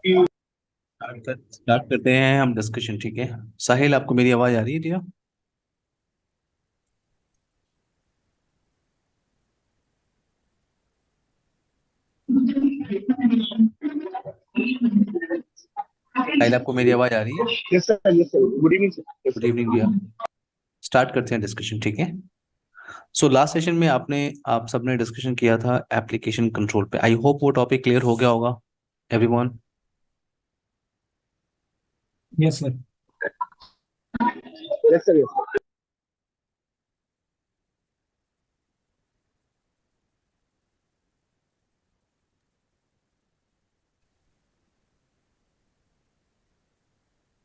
Start करते हैं हम डिस्कशन। ठीक है साहिल, आपको मेरी आवाज आ रही है भैया? साहिल, आपको मेरी आवाज आ रही है? Yes sir, yes sir, good evening sir. Yes good sir. Evening भैया। स्टार्ट करते हैं डिस्कशन। ठीक है। सो लास्ट सेशन में आप सबने डिस्कशन किया था एप्लीकेशन कंट्रोल पे। आई होप वो टॉपिक क्लियर हो गया होगा everyone. Yes sir. Yes sir, yes sir.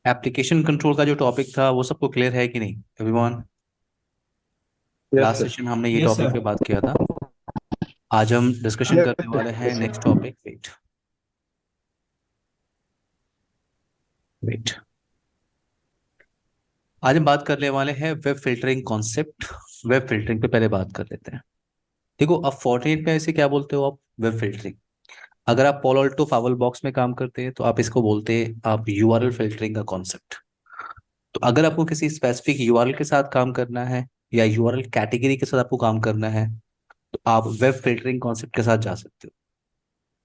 Application control का जो टॉपिक था वो सबको क्लियर है कि नहीं everyone? Yes last sir. Session हमने ये यस टॉपिक सर। पे बात किया था। आज हम डिस्कशन यस करने सर, वाले हैं yes next sir. Topic. Wait wait आज हम बात करने वाले हैं web filtering concept. Web filtering पे पहले बात कर लेते हैं। देखो, अब फोर्टनेट में ऐसे क्या बोलते हो आप? Web filtering. अगर आप पोलो अल्टो फावल बॉक्स में काम करते हैं तो आप इसको बोलते हैं आप यूआरएल फिल्टरिंग का कॉन्सेप्ट। तो अगर आपको किसी स्पेसिफिक यूआरएल के साथ काम करना है या यूआरएल कैटेगरी के साथ आपको काम करना है तो आप वेब फिल्टरिंग कॉन्सेप्ट के साथ जा सकते हो।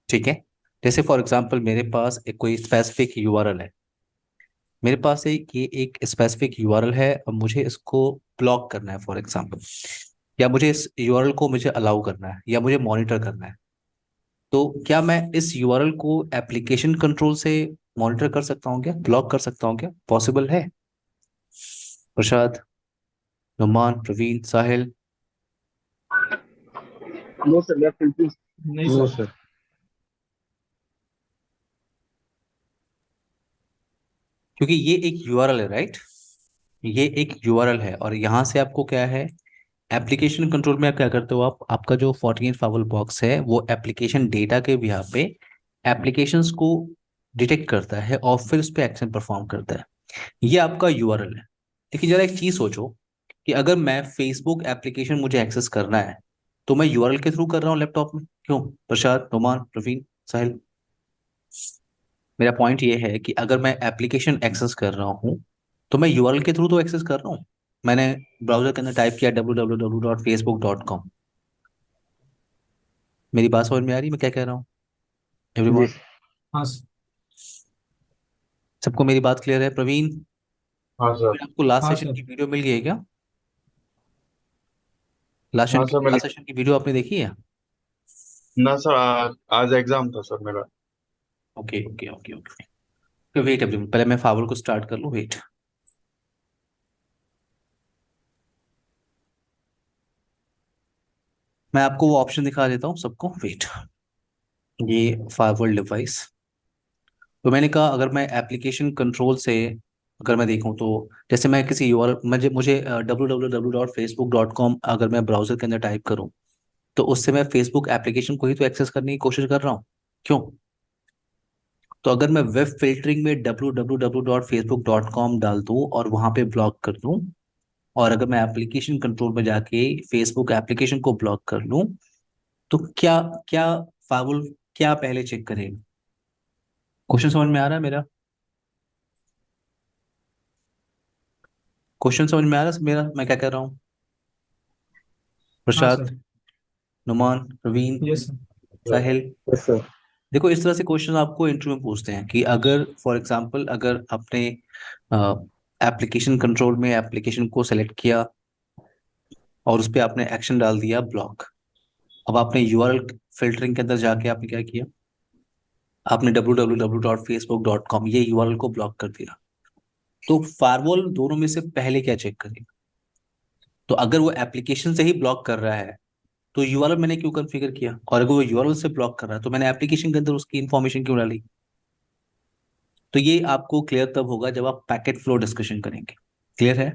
ठीक है। जैसे फॉर एग्जांपल मेरे पास एक कोई स्पेसिफिक यूआरएल है। मेरे पास एक स्पेसिफिक यूआरएल है। अब मुझे इसको ब्लॉक करना है फॉर एग्जांपल, या मुझे इस यूआरएल को मुझे अलाउ करना है या मुझे मॉनिटर करना है। तो क्या मैं इस यूआरएल को एप्लीकेशन कंट्रोल से मॉनिटर कर सकता हूँ क्या? ब्लॉक कर सकता हूँ क्या? पॉसिबल है? Prasad, Numan, Praveen, Sahil. No sir, left filtering. नहीं नो सर। सर। क्योंकि ये एक यूआरएल है, राइट? ये एक यूआरएल है और यहाँ से आपको क्या है, एप्लीकेशन कंट्रोल में आप क्या करते हो? आपका जो 48 फावल बॉक्स है वो एप्लीकेशन डेटा के भी यहाँ पे एप्लीकेशंस को डिटेक्ट करता है और फिर उस पर एक्शन परफॉर्म करता है। ये आपका यूआरएल है। लेकिन जरा एक चीज सोचो कि अगर मैं फेसबुक एप्लीकेशन मुझे एक्सेस करना है तो मैं यूआरएल के थ्रू कर रहा हूँ लैपटॉप में। क्यों? प्रसाद, नुमान, प्रवीण, साहिल, मेरा पॉइंट ये है कि अगर मैं एप्लीकेशन एक्सेस कर रहा हूँ तो मैं यूआरएल के थ्रू तो एक्सेस कर रहा हूँ। मैंने ब्राउजर के अंदर टाइप किया www.facebook.com। मेरी बात समझ में आ रही है मैं क्या कह रहा हूँ जी एवरीवन? सर। हाँ सर। सबको मेरी बात क्लियर है? प्रवीण, हाँ सर। आपको लास्ट हाँ सेशन सर। की वीडियो मिल गई है क्या? लास्ट हाँ सर, मैंने। लास्ट सेशन की वीडियो आपने देखी है? ना सर, आज एग्जाम था सर मेरा। Okay okay okay okay. तो वेट एवरीवन, पहले मैं फावल को स्टार्ट कर लूँ। वेट, मैं आपको वो ऑप्शन दिखा देता हूँ सबको। वेट, ये फायरवॉल डिवाइस। तो मैंने कहा अगर मैं एप्लीकेशन कंट्रोल से अगर मैं देखूं तो जैसे मैं किसी यूआरएल मुझे मुझे www.facebook.com अगर मैं ब्राउजर के अंदर टाइप करूं तो उससे मैं फेसबुक एप्लीकेशन को ही तो एक्सेस करने की कोशिश कर रहा हूं। क्यों? तो अगर मैं वेब फिल्टरिंग में www.facebook.com डाल दूं और वहां पे ब्लॉक कर दूं, और अगर मैं एप्लीकेशन कंट्रोल में जाके फेसबुक एप्लीकेशन को ब्लॉक कर लूं, तो क्या क्या फाइल क्या पहले चेक करेगा? क्वेश्चन समझ में आ रहा है मेरा? क्वेश्चन समझ में आ रहा है मेरा मैं क्या कर रहा हूँ? हाँ Prasad, sir. Numan, Praveen, yes sir. Sahil. Yes sir. देखो, इस तरह से क्वेश्चन आपको इंटरव्यू में पूछते हैं कि अगर फॉर एग्जांपल अगर आपने एप्लीकेशन कंट्रोल में एप्लीकेशन को सेलेक्ट किया और उस पर आपने एक्शन डाल दिया ब्लॉक। अब आपने यूआरएल फिल्टरिंग के अंदर जाके आपने क्या किया? आपने www.facebook.com ये यूआरएल को ब्लॉक कर दिया। तो फायरवॉल दोनों में से पहले क्या चेक करेगा? तो अगर वो एप्लीकेशन से ही ब्लॉक कर रहा है तो यूआरएल मैंने क्यों कॉन्फ़िगर किया, और अगर वो यूआरएल से ब्लॉक कर रहा है तो मैंने एप्लीकेशन के अंदर उसकी इन्फॉर्मेशन क्यों डाली? तो ये आपको क्लियर तब होगा जब आप पैकेट फ्लो डिस्कशन करेंगे। क्लियर है?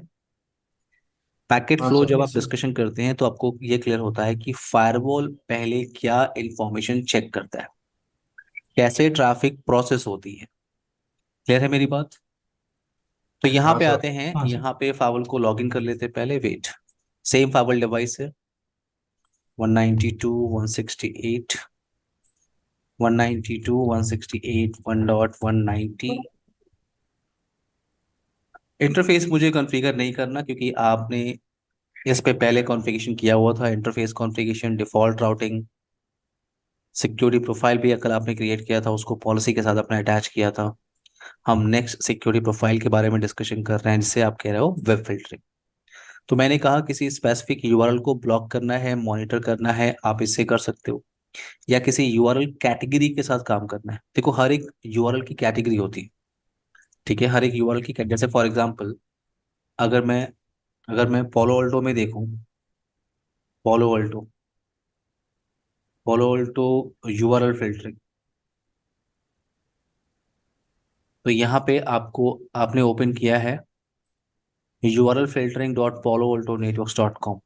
पैकेट हाँ फ्लो सर। जब आप यस सर। डिस्कशन करते हैं तो आपको ये क्लियर होता है कि फायरवॉल पहले क्या इन्फॉर्मेशन चेक करता है, कैसे ट्रैफिक प्रोसेस होती है। क्लियर है मेरी बात? तो यहाँ हाँ पे सर। आते हैं, हाँ सर। यहाँ पे फावल को लॉगिन कर लेते हैं पहले। वेट, सेम फावल डिवाइस है 192.168 192 168 1.190। इंटरफेस मुझे कॉन्फ़िगर नहीं करना क्योंकि आपने इस पे पहले कॉन्फ़िगरेशन किया हुआ था। Interface configuration, default routing, security profile भी अगर आपने क्रिएट किया था उसको पॉलिसी के साथ अपने अटैच किया था। हम नेक्स्ट सिक्योरिटी प्रोफाइल के बारे में डिस्कशन कर रहे हैं जिससे आप कह रहे हो वेब फिल्टरिंग। तो मैंने कहा किसी स्पेसिफिक यूआरएल को ब्लॉक करना है, मॉनिटर करना है, आप इससे कर सकते हो। या किसी यूआरएल कैटेगरी के साथ काम करना है। देखो हर एक यूआरएल की कैटेगरी होती है, ठीक है। हर एक यूआरएल की जैसे फॉर एग्जांपल अगर मैं पोलो अल्टो में देखूं, पोलो अल्टो पोलो अल्टो यूआरएल फिल्टरिंग, तो यहाँ पे आपको आपने ओपन किया है यूआरएल फिल्टरिंग डॉट पोलो अल्टो नेटवर्क्स डॉट कॉम।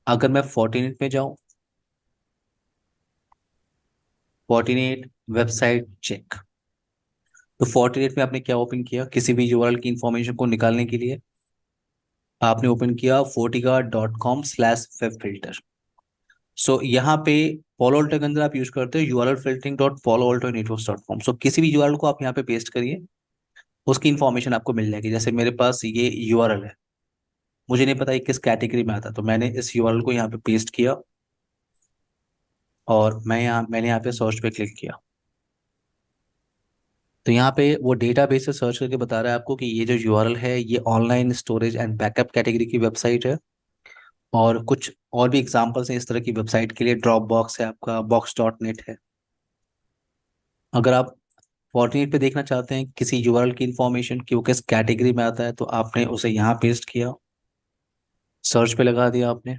अगर मैं फोर्टिनेट में जाऊं, फोर्टिनेट वेबसाइट चेक, तो फोर्टिनेट में आपने क्या ओपन किया, किसी भी यूआरएल की इंफॉर्मेशन को निकालने के लिए आपने ओपन किया fortiga.com/webfilter। सो यहाँ पे पोलो अल्टो के अंदर आप यूज करते हो यूआरएल फिल्टरिंग डॉट पोलो अल्टो नेटवर्क्स डॉट कॉम। सो किसी भी यूआरएल को आप यहाँ पे पेस्ट करिए, उसकी इन्फॉर्मेशन आपको मिल जाएगी। जैसे मेरे पास ये यूआरएल है, मुझे नहीं पता ये किस कैटेगरी में आता, तो मैंने इस यूआरएल को यहाँ पे पेस्ट किया और मैंने यहाँ पे सर्च पे क्लिक किया। तो यहाँ पे वो डेटाबेस से सर्च करके बता रहा है आपको कि ये जो यूआरएल है ये online storage and backup category की वेबसाइट है। और कुछ और भी एग्जांपल्स हैं इस तरह की वेबसाइट के लिए, ड्रॉप बॉक्स है आपका, box.net है। अगर आप फोर्टिनेट पे देखना चाहते हैं किसी यूआरएल की इंफॉर्मेशन कि वो किस कैटेगरी में आता है, तो आपने उसे यहाँ पेस्ट किया, सर्च पे लगा दिया आपने,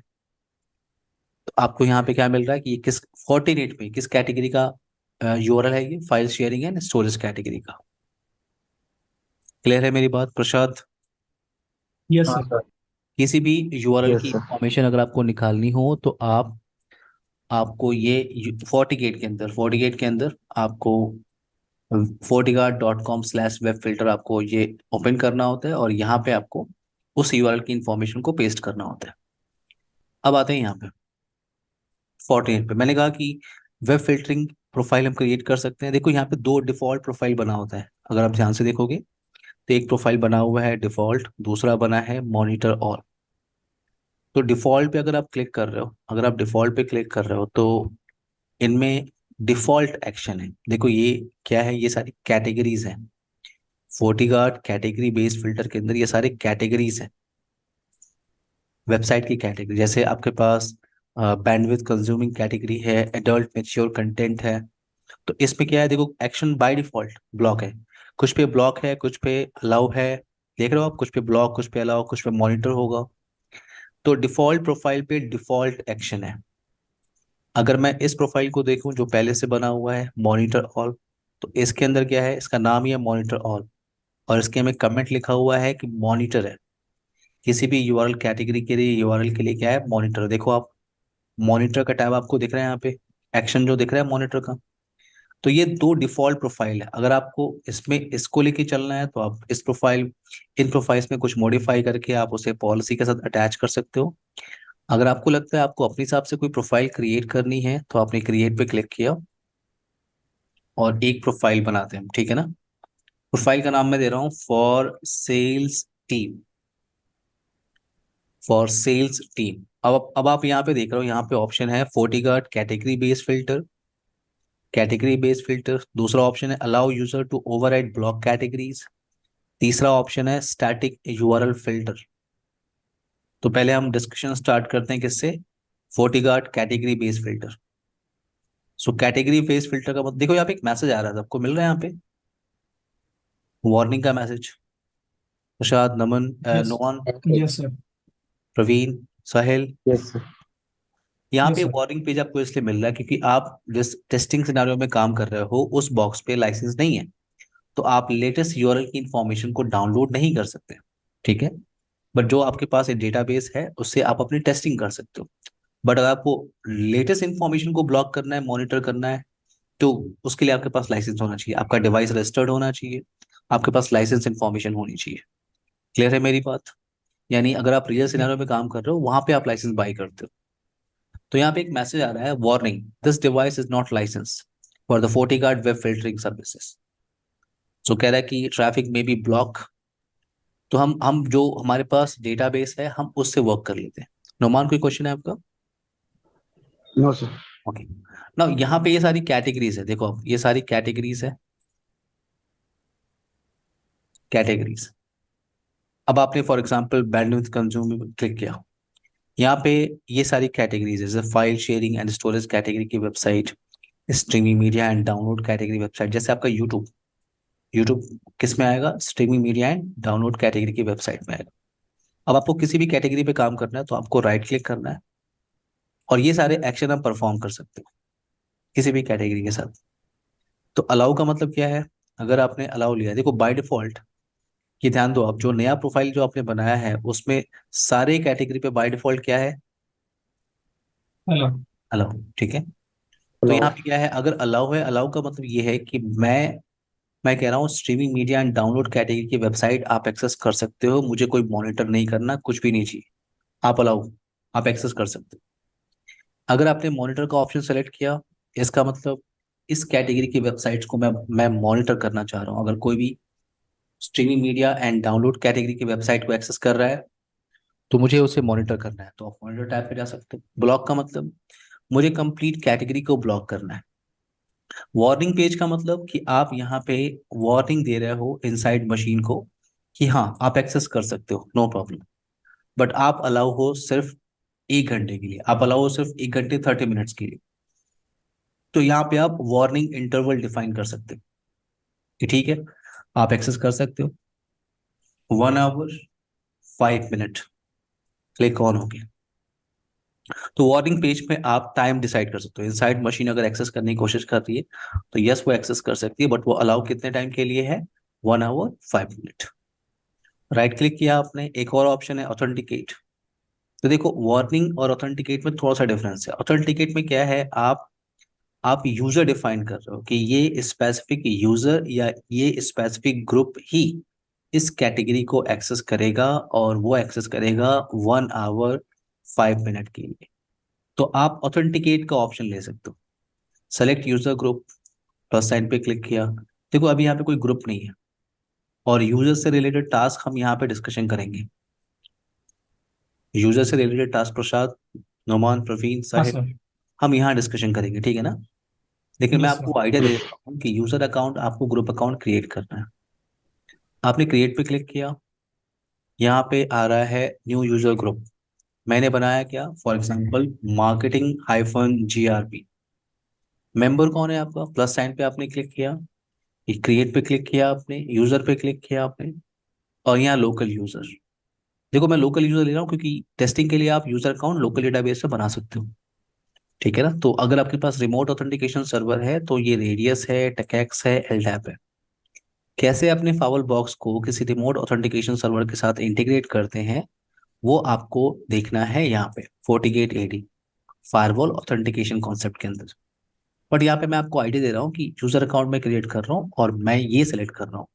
तो आपको यहाँ पे क्या मिल रहा है कि ये किस फोर्टिनेट पे किस कैटेगरी का यूआरएल है, ये file sharing and storage category का। क्लियर है मेरी बात प्रसाद? यस हाँ सर। सर। किसी भी यूआरएल यस की सर। इंफॉर्मेशन अगर आपको निकालनी हो तो आपको ये फोर्टिगेट के अंदर आपको fortiga.com/webfilter आपको ये ओपन करना होता है और यहाँ पे आपको उस यूआरएल की इंफॉर्मेशन को पेस्ट करना होता है। अब आते हैं यहाँ पे फोर्टिनेट पे। मैंने कहा कि वेब फिल्टरिंग प्रोफाइल हम क्रिएट कर सकते हैं। देखो यहाँ पे दो डिफॉल्ट प्रोफाइल बना होता है, अगर आप ध्यान से देखोगे तो एक प्रोफाइल बना हुआ है डिफॉल्ट, दूसरा बना है मॉनिटर ऑल। तो डिफॉल्ट पे अगर आप डिफॉल्ट पे क्लिक कर रहे हो तो इनमें डिफॉल्ट एक्शन है। देखो ये क्या है, ये सारी कैटेगरीज हैं। फोर्टिगार्ड कैटेगरी बेस्ड फिल्टर के अंदर ये सारी कैटेगरीज हैं, वेबसाइट की कैटेगरी। जैसे आपके पास बैंडविड्थ कंज्यूमिंग कैटेगरी है, एडल्ट मैच्योर कंटेंट है। तो इसमें क्या है, देखो एक्शन बाय डिफॉल्ट ब्लॉक है, कुछ पे ब्लॉक है, कुछ पे अलाउ है। देख रहे हो आप, कुछ पे ब्लॉक, कुछ पे अलाउ, कुछ पे मॉनिटर होगा। तो डिफॉल्ट प्रोफाइल पे डिफॉल्ट एक्शन है। अगर मैं इस प्रोफाइल को देखूं जो पहले से बना हुआ है मॉनिटर ऑल, तो इसके अंदर क्या है, इसका नाम ही है मॉनिटर ऑल और इसके में कमेंट लिखा हुआ है कि मॉनिटर है। किसी भी यूआरएल कैटेगरी के लिए, यूआरएल के लिए क्या है, मॉनिटर। देखो आप, मॉनिटर का टैब आपको दिख रहा है यहाँ पे, एक्शन जो दिख रहा है मॉनिटर का। तो ये दो डिफॉल्ट प्रोफाइल है। अगर आपको इसमें इसको लेके चलना है तो आप इन प्रोफाइल्स में कुछ मॉडिफाई करके आप उसे पॉलिसी के साथ अटैच कर सकते हो। अगर आपको लगता है आपको अपने हिसाब से कोई प्रोफाइल क्रिएट करनी है तो आपने क्रिएट पे क्लिक किया और एक प्रोफाइल बनाते हैं, ठीक है ना। प्रोफाइल का नाम मैं दे रहा हूँ फॉर सेल्स टीम। अब आप यहाँ पे देख रहे हो, यहाँ पे ऑप्शन है फोर्टिगार्ड कैटेगरी बेस्ड फिल्टर। दूसरा ऑप्शन है allow user to override block categories. तीसरा ऑप्शन है स्टैटिक यूआरएल फिल्टर। तो पहले हम डिस्कशन स्टार्ट करते हैं किससे, FortiGuard category based filter. So category based filter का मतलब, देखो यहाँ पे एक मैसेज आ रहा है, सबको मिल रहा है यहाँ पे वार्निंग का message. Prasad, Naman, yes. Noman, yes sir. Praveen, Sahil, yes sir. यहाँ यस पे सर। वार्निंग पेज आपको इसलिए मिल रहा है क्योंकि आप जिस टेस्टिंग सिनेरियो में काम कर रहे हो उस बॉक्स पे लाइसेंस नहीं है, तो आप लेटेस्ट यूआरएल की इंफॉर्मेशन को डाउनलोड नहीं कर सकते, ठीक है। बट जो आपके पास एक डेटाबेस है उससे आप अपनी टेस्टिंग कर सकते हो। बट अगर आपको लेटेस्ट इंफॉर्मेशन को ब्लॉक करना है, मॉनिटर करना है, तो उसके लिए आपके पास लाइसेंस होना चाहिए, आपका डिवाइस रजिस्टर्ड होना चाहिए, आपके पास लाइसेंस इंफॉर्मेशन होनी चाहिए। क्लियर है मेरी बात? यानी अगर आप रियल सिनेरियो में काम कर रहे हो वहां पे आप लाइसेंस बाई करते हो। तो यहाँ पे एक मैसेज आ रहा है, warning, this device is not licence, for the FortiGuard web filtering services. So कह रहा है कि ट्रैफिक में बी ब्लॉक, तो हम जो हमारे पास डेटाबेस है हम उससे वर्क कर लेते हैं। नोमान, कोई क्वेश्चन है आपका? No sir. ओके। ना यहाँ पे ये सारी कैटेगरीज है, देखो अब ये सारी कैटेगरीज है, कैटेगरीज। अब आपने for example bandwidth consume click किया, यहाँ पे ये सारी कैटेगरीज है, जैसे file sharing and storage category की website, streaming media and download category website. जैसे आपका यूट्यूब, यूट्यूब किस में आएगा? Streaming media and download category की वेबसाइट में आएगा। अब आपको किसी भी कैटेगरी पे काम करना है तो आपको राइट क्लिक करना है और ये सारे एक्शन आप परफॉर्म कर सकते हो किसी भी कैटेगरी के साथ। तो अलाउ का मतलब क्या है? अगर आपने अलाउ लिया, देखो बाय डिफॉल्ट, ये ध्यान दो, आप जो नया प्रोफाइल जो आपने बनाया है उसमें सारे कैटेगरी पे बाय डिफॉल्ट क्या है? हेलो। अलाउ, ठीक है। तो हेलो। यहाँ पे क्या है? अगर अलाउ है, अलाउ का मतलब ये है कि मैं कह रहा हूँ streaming media and download category की वेबसाइट आप एक्सेस कर सकते हो, मुझे कोई मॉनिटर नहीं करना, कुछ भी नहीं चाहिए, आप अलाउ, आप एक्सेस कर सकते हो। अगर आपने मॉनिटर का ऑप्शन सेलेक्ट किया, इसका मतलब इस कैटेगरी की वेबसाइट्स को मैं मॉनिटर करना चाह रहा हूँ। अगर कोई भी streaming media and download category की वेबसाइट को एक्सेस कर रहा है तो मुझे उसे मॉनिटर करना है, तो आप मॉनिटर टैब पे जा सकते हो। ब्लॉक का मतलब मुझे कंप्लीट कैटेगरी को ब्लॉक करना है। वार्निंग पेज का मतलब कि आप यहाँ पे वार्निंग दे रहे हो इनसाइड मशीन को कि हाँ आप एक्सेस कर सकते हो, नो प्रॉब्लम, बट आप अलाउ हो सिर्फ 1 घंटे के लिए, आप अलाउ हो सिर्फ 1 घंटे 30 मिनट्स के लिए। तो यहाँ पे आप वार्निंग इंटरवल डिफाइन कर सकते हो कि ठीक है आप एक्सेस कर सकते हो 1 आवर 5 मिनट, क्लिक ऑन हो गया। तो वार्निंग पेज में आप टाइम डिसाइड कर सकते हो। इनसाइड मशीन अगर एक्सेस करने की कोशिश कर रही है तो यस वो एक्सेस कर सकती है, बट वो अलाउ कितने टाइम के लिए है? 1 आवर 5 मिनट। राइट क्लिक किया आपने, एक और ऑप्शन है ऑथेंटिकेट। तो देखो वार्निंग और ऑथेंटिकेट में थोड़ा सा डिफरेंस है। ऑथेंटिकेट में क्या है, आप यूजर डिफाइन कर रहे हो कि ये स्पेसिफिक यूजर या ये स्पेसिफिक ग्रुप ही इस कैटेगरी को एक्सेस करेगा और वो एक्सेस करेगा 1 आवर 5 मिनट के लिए। तो आप ऑथेंटिकेट का ऑप्शन ले सकते हो। Select user group, plus sign पे क्लिक किया। देखो अभी यहाँ पे कोई ग्रुप नहीं है और यूजर से रिलेटेड टास्क हम यहाँ पे डिस्कशन करेंगे। यूजर से रिलेटेड टास्क प्रसाद, नोमान, प्रवीण, हाँ साहिब, सर। हम यहाँ डिस्कशन करेंगे, ठीक है ना? लेकिन मैं यस सर। आपको आइडिया दे देता हूँ कि यूजर अकाउंट आपको ग्रुप अकाउंट क्रिएट करना है। आपने क्रिएट पे क्लिक किया, यहाँ पे आ रहा है न्यू यूजर ग्रुप। मैंने बनाया क्या, for example marketing -GRP। Member कौन है आपका? प्लस साइन पे आपने क्लिक किया, क्रिएट पे क्लिक किया आपने, यूजर पे क्लिक किया आपने, और यहाँ लोकल यूजर। देखो मैं लोकल यूजर ले रहा हूँ क्योंकि टेस्टिंग के लिए आप यूजर अकाउंट लोकल डेटाबेस से बना सकते हो, ठीक है ना? तो अगर आपके पास रिमोट ऑथेंटिकेशन सर्वर है तो ये रेडियस है, टेकेक्स है, एलडैप है। कैसे अपने फावल बॉक्स को किसी रिमोट ऑथेंटिकेशन सर्वर के साथ इंटीग्रेट करते हैं वो आपको देखना है यहाँ पे FortiGate AD firewall authentication concept के अंदर। बट यहाँ पे मैं आपको आइडिया दे रहा हूँ कि यूजर अकाउंट में क्रिएट कर रहा हूँ और मैं ये सेलेक्ट कर रहा हूँ।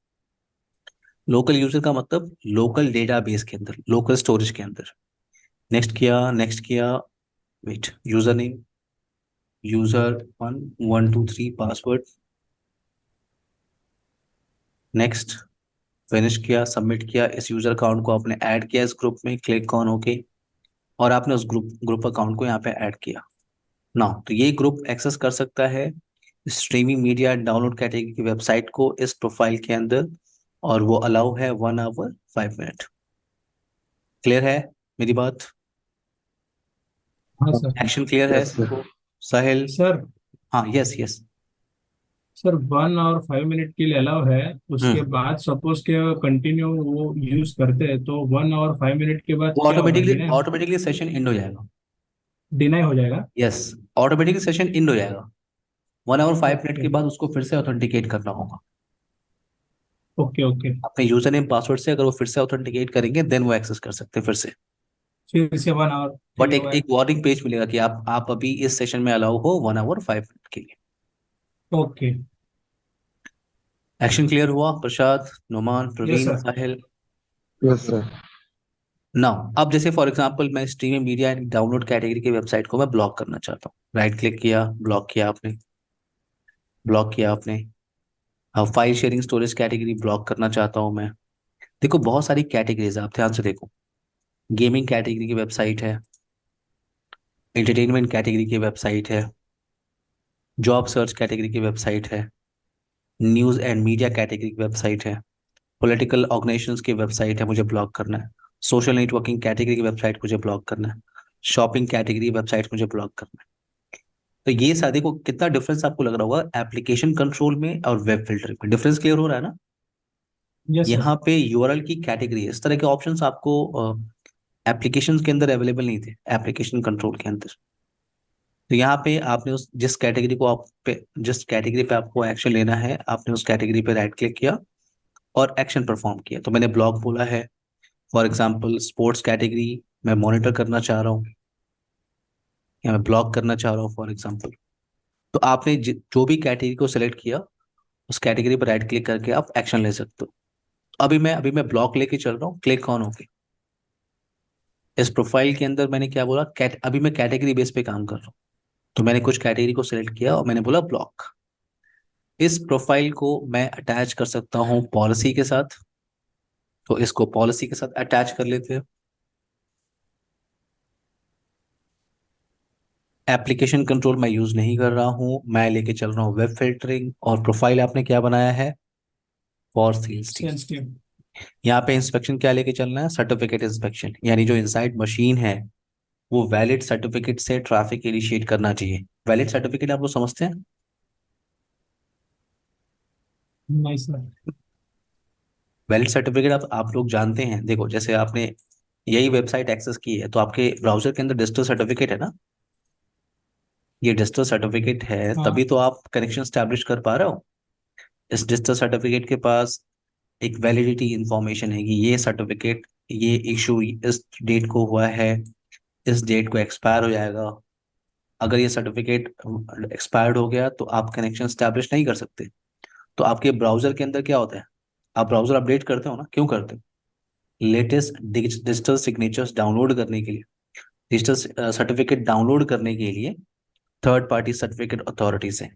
लोकल यूजर का मतलब लोकल डेटाबेस के अंदर, लोकल स्टोरेज के अंदर। नेक्स्ट किया, नेक्स्ट किया, wait, user name, user1 1 2 3 password, next, finish किया, सबमिट किया। इस यूजर अकाउंट को आपने ऐड किया इस ग्रुप में, क्लिक ऑन होके, और आपने उस ग्रुप अकाउंट को यहाँ पे ऐड किया ना। तो ये ग्रुप एक्सेस कर सकता है स्ट्रीमिंग मीडिया डाउनलोड कैटेगरी की वेबसाइट को इस प्रोफाइल के अंदर, और वो अलाउ है 1 आवर 5 मिनट। क्लियर है मेरी बात? हाँ सर। एक्शन क्लियर है यस सर। सबको? साहिल? सर। हाँ, यस यस। सर 1 और 5 मिनट के लिए अलाउ है। उसके हम्म बाद सपोज के कंटिन्यू वो यूज करते हैं तो 1 और 5 मिनट के बाद वो क्या होगा? Automatically deny automatically session and हो जाएगा। डिनाई हो जाएगा। यस, ऑटोमेटिकली सेशन एंड हो जाएगा। 1 आवर 5 मिनट ओके के बाद उसको फिर से ऑथेंटिकेट करना होगा ओके ओके। अपने यूजर नेम पासवर्ड से। अगर वो फिर से ऑथेंटिकेट करेंगे देन वो एक्सेस कर सकते हैं फिर से। फिर से 1 आवर बट चाहिए एक हुआ है। एक वार्निंग पेज मिलेगा कि आप अभी इस सेशन में अलाउ हो 1 आवर 5 मिनट के लिए। ओके। एक्शन क्लियर हुआ Prasad, Numan, yes Praveen, sir. Sahil? Yes sir. Now अब जैसे फॉर एग्जांपल मैं streaming media and download category की वेबसाइट को मैं ब्लॉक करना चाहता हूँ। राइट क्लिक किया, ब्लॉक किया आपने। ब्लॉक किया आपने। अब file sharing storage category block करना चाहता हूँ मैं। देखो बहुत सारी कैटेगरीज है, आप ध्यान से देखो। गेमिंग कैटेगरी की वेबसाइट है, एंटरटेनमेंट कैटेगरी की वेबसाइट है, जॉब सर्च कैटेगरी की वेबसाइट है, न्यूज़ एंड मीडिया कैटेगरी की वेबसाइट है, पॉलिटिकल ऑर्गेनाइजेशंस की वेबसाइट है, मुझे ब्लॉक करना है। सोशल नेटवर्किंग कैटेगरी की वेबसाइट मुझे ब्लॉक करना है। शॉपिंग कैटेगरी वेबसाइट मुझे ब्लॉक करना है। तो ये सारे को कितना डिफरेंस आपको लग रहा होगा एप्लीकेशन कंट्रोल में और वेब फिल्टरिंग में, डिफरेंस क्लियर हो रहा है ना। Yes sir. यहाँ पे यूआरएल की कैटेगरी है, इस तरह के ऑप्शंस आपको एप्लीकेशन के अंदर अवेलेबल नहीं थे, एप्लीकेशन कंट्रोल के अंदर। तो यहाँ पे आपने उस जिस कैटेगरी पे आपको एक्शन लेना है, आपने उस कैटेगरी पे राइट क्लिक किया और एक्शन परफॉर्म किया। तो मैंने ब्लॉक बोला है। फॉर एग्जाम्पल स्पोर्ट्स कैटेगरी मैं मॉनिटर करना चाह रहा हूँ या मैं ब्लॉक करना चाह रहा हूँ फॉर एग्जाम्पल। तो आपने जो भी कैटेगरी को सिलेक्ट किया, उस कैटेगरी पर राइट क्लिक करके आप एक्शन ले सकते हो। अभी मैं ब्लॉक लेके चल रहा हूँ, क्लिक ऑन होके। इस प्रोफाइल के अंदर मैंने क्या बोला, अभी मैं कैटेगरी बेस पे काम कर रहा हूँ। तो मैंने कुछ कैटेगरी को सिलेक्ट किया और मैंने बोला ब्लॉक। इस प्रोफाइल को मैं अटैच कर सकता हूँ पॉलिसी के साथ। तो इसको पॉलिसी के साथ अटैच कर लेते हैं। एप्लीकेशन कंट्रोल मैं यूज नहीं कर रहा हूँ, मैं लेके चल रहा हूँ वेब फिल्टरिंग। और प्रोफाइल आपने क्या बनाया है, for sales team. Sales team. यहाँ पे इंस्पेक्शन क्या लेके चलना है, सर्टिफिकेट इंस्पेक्शन, यानी जो इनसाइड मशीन है वो वैलिड सर्टिफिकेट से ट्रैफिक इनिशिएट करना चाहिए। वैलिड सर्टिफिकेट आप लोग समझते हैं। नहीं सर। वैलिड सर्टिफिकेट आप लोग जानते हैं। देखो जैसे आपने यही वेबसाइट एक्सेस की है तो आपके ब्राउजर के अंदर डिजिटल सर्टिफिकेट है ना। ये डिजिटल सर्टिफिकेट है तभी हाँ। तो आप कनेक्शन स्टैब्लिश कर पा रहे हो। इस डिजिटल सर्टिफिकेट के पास एक वैलिडिटी इंफॉर्मेशन है कि ये सर्टिफिकेट, ये इशू इस डेट को हुआ है, इस डेट को एक्सपायर हो जाएगा। अगर ये सर्टिफिकेट एक्सपायर्ड हो गया तो आप कनेक्शन स्टैब्लिश नहीं कर सकते। तो आपके ब्राउजर के अंदर क्या होता है, आप ब्राउजर अपडेट करते हो ना, क्यों करते हो, लेटेस्ट डिजिटल सिग्नेचर्स डाउनलोड करने के लिए, डिजिटल सर्टिफिकेट डाउनलोड करने के लिए थर्ड पार्टी सर्टिफिकेट अथॉरिटी से।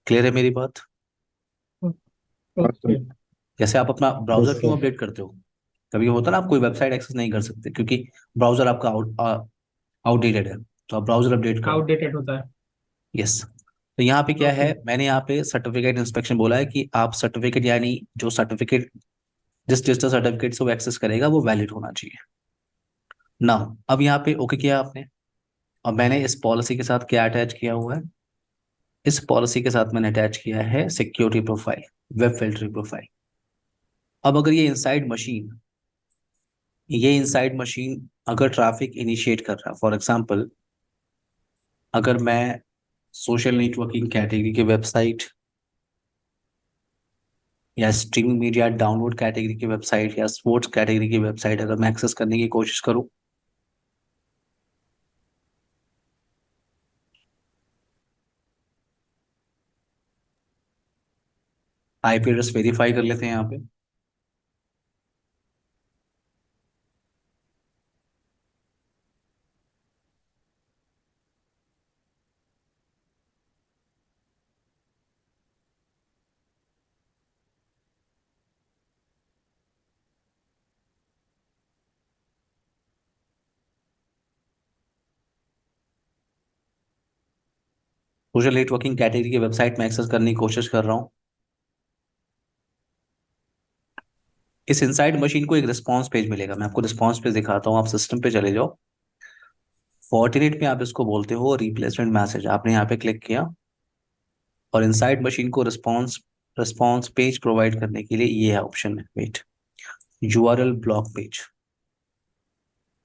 क्लियर है मेरी बात। हाँ सर। ओके। जैसे आप अपना यस ब्राउजर क्यों सर। अपडेट करते हो, कभी होता है ना आप कोई वेबसाइट एक्सेस नहीं कर सकते क्योंकि ब्राउजर आपका आउटडेटेड है, तो आप ब्राउजर अपडेट करो। आउटडेटेड होता है। यस। तो यहाँ पे क्या है, ओके। मैंने यहाँ पे सर्टिफिकेट इंस्पेक्शन बोला है कि आप सर्टिफिकेट यानी जो सर्टिफिकेट, जिस डिजिटल सर्टिफिकेट से वो एक्सेस करेगा वो वैलिड होना चाहिए ना। अब यहाँ पे ओके किया आपने। और मैंने इस पॉलिसी के साथ क्या अटैच किया हुआ है, इस पॉलिसी के साथ मैंने अटैच किया है security profile, web filtering profile. अब अगर ये इनसाइड मशीन अगर ट्रैफिक इनिशिएट कर रहा है, फॉर एग्जांपल अगर मैं सोशल नेटवर्किंग कैटेगरी की वेबसाइट या स्ट्रीमिंग मीडिया डाउनलोड कैटेगरी की वेबसाइट या स्पोर्ट्स कैटेगरी की वेबसाइट अगर मैं एक्सेस करने की कोशिश करूं, आईपी एड्रेस वेरीफाई कर लेते हैं यहाँ पे। सोशल नेटवर्किंग कैटेगरी की वेबसाइट में एक्सेस करने की कोशिश कर रहा हूँ। इस इनसाइड मशीन को एक रिस्पांस पेज मिलेगा, मैं आपको रिस्पांस पेज दिखाता हूँ, आप सिस्टम पे चले जाओ। फॉर्टिनेट में आप इसको बोलते हो रिप्लेसमेंट मैसेज, आपने यहाँ पे क्लिक किया और इनसाइड मशीन को रिस्पांस रिस्पांस पेज प्रोवाइड करने के लिए ये है ऑप्शन है, वेट, यूआरएल ब्लॉक पेज।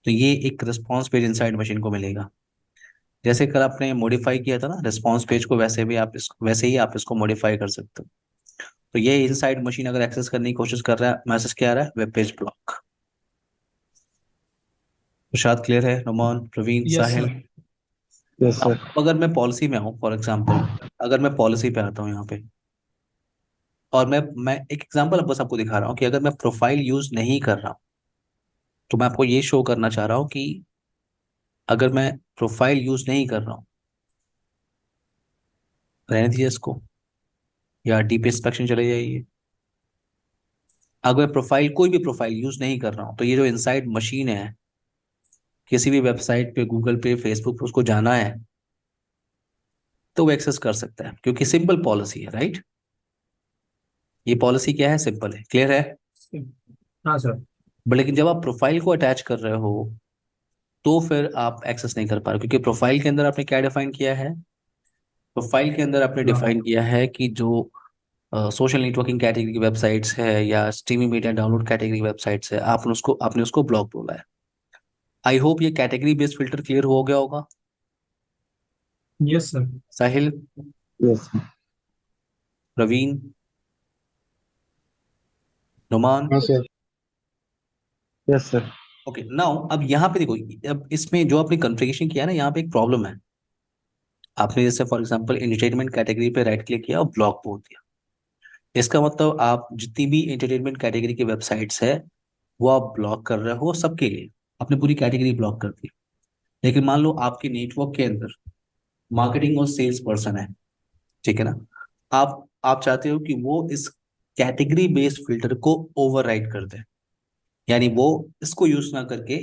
तो ये एक रिस्पांस पेज इनसाइड मशीन को मिलेगा। जैसे कल आपने मॉडिफाई किया था ना रिस्पांस पेज को, वैसे ही आप इसको मॉडिफाई कर सकते हो। तो ये इनसाइड मशीन अगर एक्सेस करने की कोशिश कर रहा है, मैसेज क्या आ रहा है, वेब पेज ब्लॉक। प्रसाद क्लियर है, नुमान, प्रवीण, यस साहिल। सर। यस अब सर। अगर मैं पॉलिसी में आऊँ फॉर एग्जाम्पल, अगर मैं पॉलिसी पे आता हूँ यहाँ पे और मैं एक एग्जांपल बस आपको दिखा रहा हूँ कि अगर मैं प्रोफाइल यूज नहीं कर रहा हूँ तो मैं आपको ये शो करना चाह रहा हूँ कि अगर मैं प्रोफाइल यूज नहीं कर रहा हूँ, रहने दीजिए इसको। या डीप इंस्पेक्शन चले जाइए। अगर प्रोफाइल कोई भी प्रोफाइल यूज नहीं कर रहा हूं तो ये जो इनसाइड मशीन है, किसी भी वेबसाइट पे, गूगल पे, फेसबुक पे उसको जाना है तो वो एक्सेस कर सकता है, क्योंकि सिंपल पॉलिसी है, राइट। ये पॉलिसी क्या है, सिंपल है, क्लियर है। हाँ सर। बट लेकिन जब आप प्रोफाइल को अटैच कर रहे हो तो फिर आप एक्सेस नहीं कर पा रहे, क्योंकि प्रोफाइल के अंदर आपने क्या डिफाइन किया है, प्रोफाइल के अंदर आपने ब्लॉक। डिफाइन किया है कि जो सोशल नेटवर्किंग कैटेगरी की वेबसाइट्स है या स्ट्रीमिंग मीडिया डाउनलोड कैटेगरी की वेबसाइट्स है, आपने उसको ब्लॉक बोला है। आई होप ये कैटेगरी बेस्ड फिल्टर क्लियर हो गया होगा। Yes sir. Sahil, yes. Praveen, Numan. हाँ sir. Yes sir. Okay now अब यहाँ पे देखो, अब इसमें जो आपने कॉन्फ़िगरेशन किया है ना, यहाँ पे एक प्रॉब्लम है। आपने जैसे फॉर एग्जांपल एंटरटेनमेंट कैटेगरी पे राइट क्लिक किया और ब्लॉक बोल दिया। इसका मतलब आप जितनी भी एंटरटेनमेंट कैटेगरी की वेबसाइट्स है वो आप ब्लॉक कर रहे हो सबके लिए, आपने पूरी कैटेगरी ब्लॉक कर दी। लेकिन मान लो आपके नेटवर्क के अंदर मार्केटिंग और सेल्स पर्सन है, ठीक है ना। आप चाहते हो कि वो इस कैटेगरी बेस्ड फिल्टर को ओवरराइड कर दे, यानी वो इसको यूज ना करके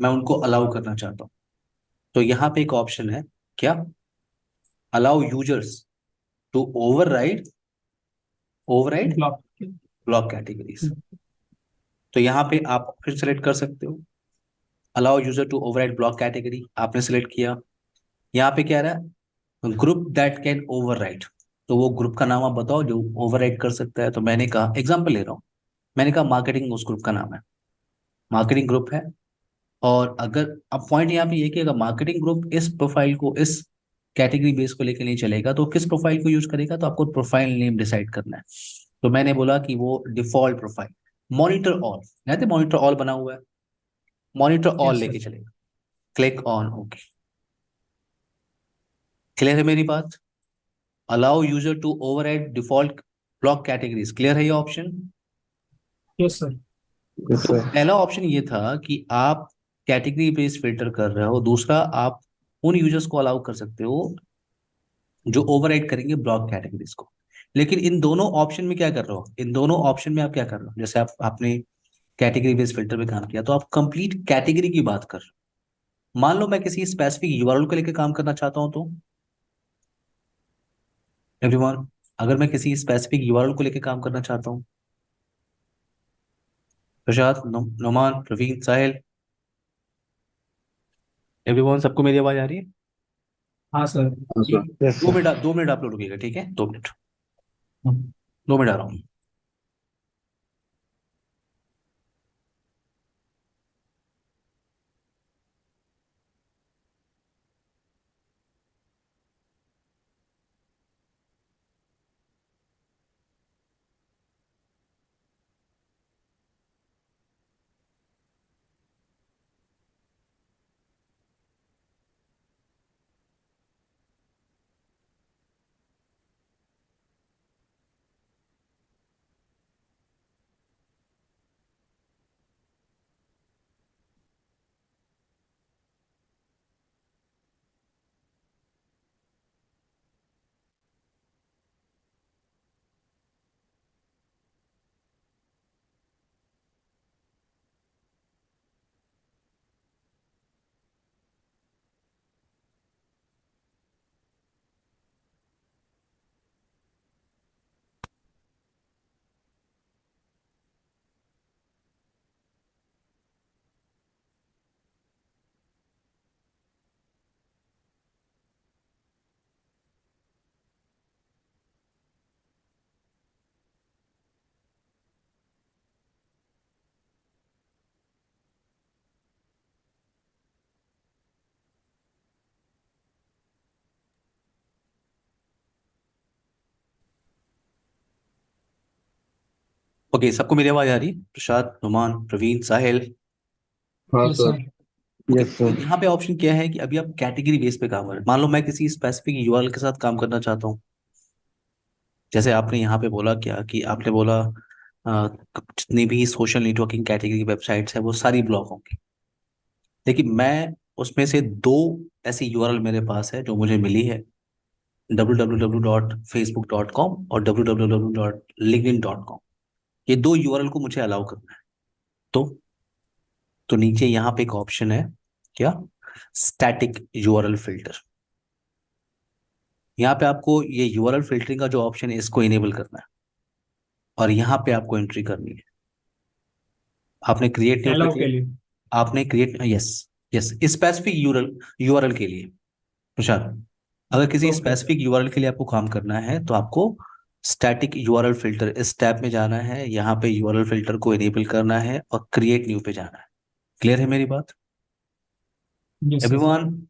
मैं उनको अलाउ करना चाहता हूँ। तो यहाँ पे एक ऑप्शन है, क्या, allow users to override override block. Block categories. तो यहाँ पे आप फिर सेलेक्ट कर सकते हो, allow user to override block category, आपने सेलेक्ट किया। यहाँ पे क्या आ रहा है, ग्रुप दैट कैन ओवरराइड। तो वो ग्रुप का नाम आप बताओ जो ओवरराइड कर सकता है। तो मैंने कहा, एग्जांपल ले रहा हूँ, मैंने कहा मार्केटिंग उस ग्रुप का नाम है, मार्केटिंग ग्रुप है। और अगर अब पॉइंट यहाँ पे ये कि अगर मार्केटिंग ग्रुप इस प्रोफाइल को, इस कैटेगरी बेस को लेकर नहीं चलेगा तो किस प्रोफाइल को यूज करेगा, तो आपको प्रोफाइल नेम डिसाइड करना है। तो मैंने बोला कि वो डिफॉल्ट प्रोफाइल मॉनिटर ऑल, याद मॉनिटर ऑल बना हुआ है, मॉनिटर ऑल यस लेके सर। चलेगा। Click on okay. क्लियर है मेरी बात। Allow user to override default block categories, clear है ये ऑप्शन। Yes sir. यस तो सर। पहला ऑप्शन ये था कि आप कैटेगरी बेस्ड फिल्टर कर रहे हो, दूसरा आप उन यूजर्स को अलाउ कर सकते हो जो ओवरराइड करेंगे ब्लॉक कैटेगरीज को। लेकिन इन दोनों ऑप्शन में क्या कर रहे हो, इन दोनों ऑप्शन में आप क्या कर रहे हो, जैसे आपने कैटेगरी बेस्ड फिल्टर पे काम किया तो आप कंप्लीट कैटेगरी की बात कर रहे हो। मान लो मैं किसी स्पेसिफिक यूआरएल को लेकर काम करना चाहता हूं तो एवरीवन, अगर मैं किसी स्पेसिफिक यूआरएल को लेकर काम करना चाहता हूँ, प्रशांत, नुमान, प्रवीण, साहिल, एवरीवन, सबको मेरी आवाज आ रही है। हाँ सर। हाँ सर। यस दो सर। मिनट, 2 मिनट आप लोग रुकिएगा, ठीक है, 2 मिनट, 2 मिनट आ रहा हूँ। ओके, सबको मेरी आवाज आ रही है, प्रशांत, नुमान, प्रवीण, साहिल। हाँ yes sir. Sir. Okay, yes तो सर। यहाँ पे ऑप्शन क्या है कि अभी आप कैटेगरी बेस पे काम कर रहे हैं। मान लो मैं किसी स्पेसिफिक यूआरएल के साथ काम करना चाहता हूँ, जैसे आपने यहाँ पे बोला क्या कि आपने बोला जितनी भी सोशल नेटवर्किंग कैटेगरी की वेबसाइट्स है वो सारी ब्लॉक होंगी। लेकिन मैं उसमें से दो ऐसी यूआरएल मेरे पास है जो मुझे मिली है, www.facebook.com और www.linkedin.com, ये दो यूआरएल को मुझे अलाउ करना है। तो तो नीचे यहाँ पे एक ऑप्शन है, क्या, स्टैटिक यूआरएल फिल्टर। यहाँ पे आपको ये यूआरएल फिल्टरिंग का जो ऑप्शन है इसको इनेबल करना है और यहाँ पे आपको एंट्री करनी है। आपने क्रिएट न्यू पे अलाउ के क्लिक, लिए। आपने create, yes, yes, specific URL, URL के लिए तुषार, अगर किसी ओके। स्पेसिफिक यूआरएल के लिए आपको काम करना है तो आपको स्टैटिक यूआरएल फिल्टर इस टैब में जाना है, यहाँ पे यूआरएल फिल्टर को इनेबल करना है और क्रिएट न्यू पे जाना है। क्लियर है मेरी बात यस सर। एवरीवन?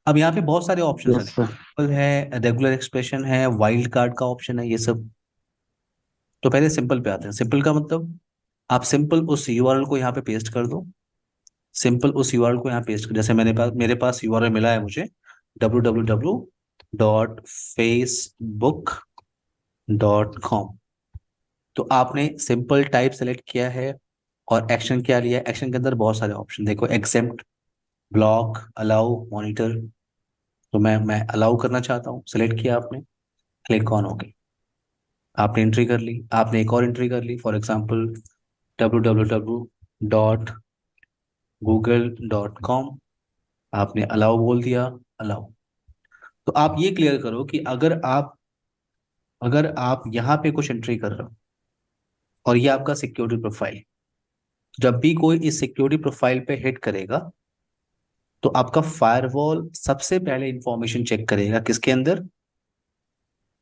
अब यहाँ पे बहुत सारे ऑप्शंस हैं, यस सर। सिंपल है, रेगुलर एक्सप्रेशन है, वाइल्ड कार्ड का ऑप्शन है, ये सब। तो पहले सिंपल पे आते हैं। सिंपल का मतलब आप सिंपल उस यूआरएल को यहाँ पे पेस्ट कर दो, सिंपल उस यूआरएल को यहाँ पेस्ट कर, जैसे मेरे पास यूआरएल मिला है मुझे www.facebook.com। तो आपने सिंपल टाइप सेलेक्ट किया है और एक्शन क्या लिया है। एक्शन के अंदर बहुत सारे ऑप्शन देखो, एक्सेप्ट, ब्लॉक, अलाउ, मॉनिटर। तो मैं अलाउ करना चाहता हूँ, सेलेक्ट किया आपने, क्लिक ऑन हो गई, आपने एंट्री कर ली। आपने एक और एंट्री कर ली, फॉर एग्जांपल www.google.com, आपने अलाउ बोल दिया, अलाउ। तो आप ये क्लियर करो कि अगर आप यहाँ पे कुछ एंट्री कर रहे हो और ये आपका सिक्योरिटी प्रोफाइल, जब भी कोई इस सिक्योरिटी प्रोफाइल पे हिट करेगा तो आपका फायरवॉल सबसे पहले इंफॉर्मेशन चेक करेगा किसके अंदर।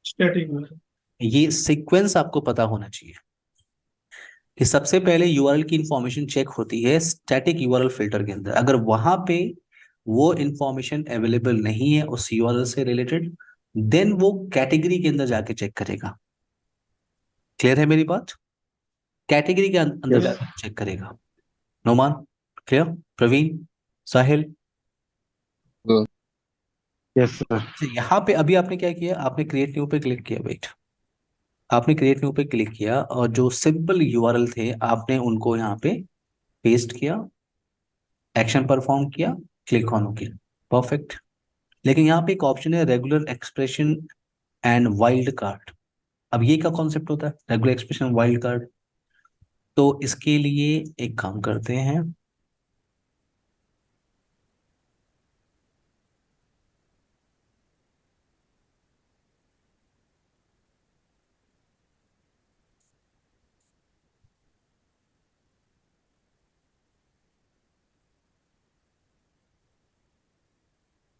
स्टैटिक में। ये सीक्वेंस आपको पता होना चाहिए कि सबसे पहले यूआरएल की इंफॉर्मेशन चेक होती है स्टैटिक यूआरएल फिल्टर के अंदर। अगर वहां पे वो इंफॉर्मेशन अवेलेबल नहीं है उस यूआरएल से रिलेटेड, देन वो कैटेगरी के अंदर जाके चेक करेगा। क्लियर है मेरी बात? कैटेगरी के अंदर यस। जाकर चेक करेगा। Noman, clear? Praveen, Sahil? Yes sir. यहाँ पे अभी आपने क्या किया, आपने क्रिएट न्यू पे क्लिक किया, वेट, आपने क्रिएट न्यू पे क्लिक किया और जो सिंपल यूआरएल थे आपने उनको यहाँ पे पेस्ट किया, एक्शन परफॉर्म किया, क्लिक ऑन किया, परफेक्ट। लेकिन यहाँ पे एक ऑप्शन है regular expression and wild card. अब ये क्या कॉन्सेप्ट होता है, रेगुलर एक्सप्रेशन वाइल्ड कार्ड? तो इसके लिए एक काम करते हैं,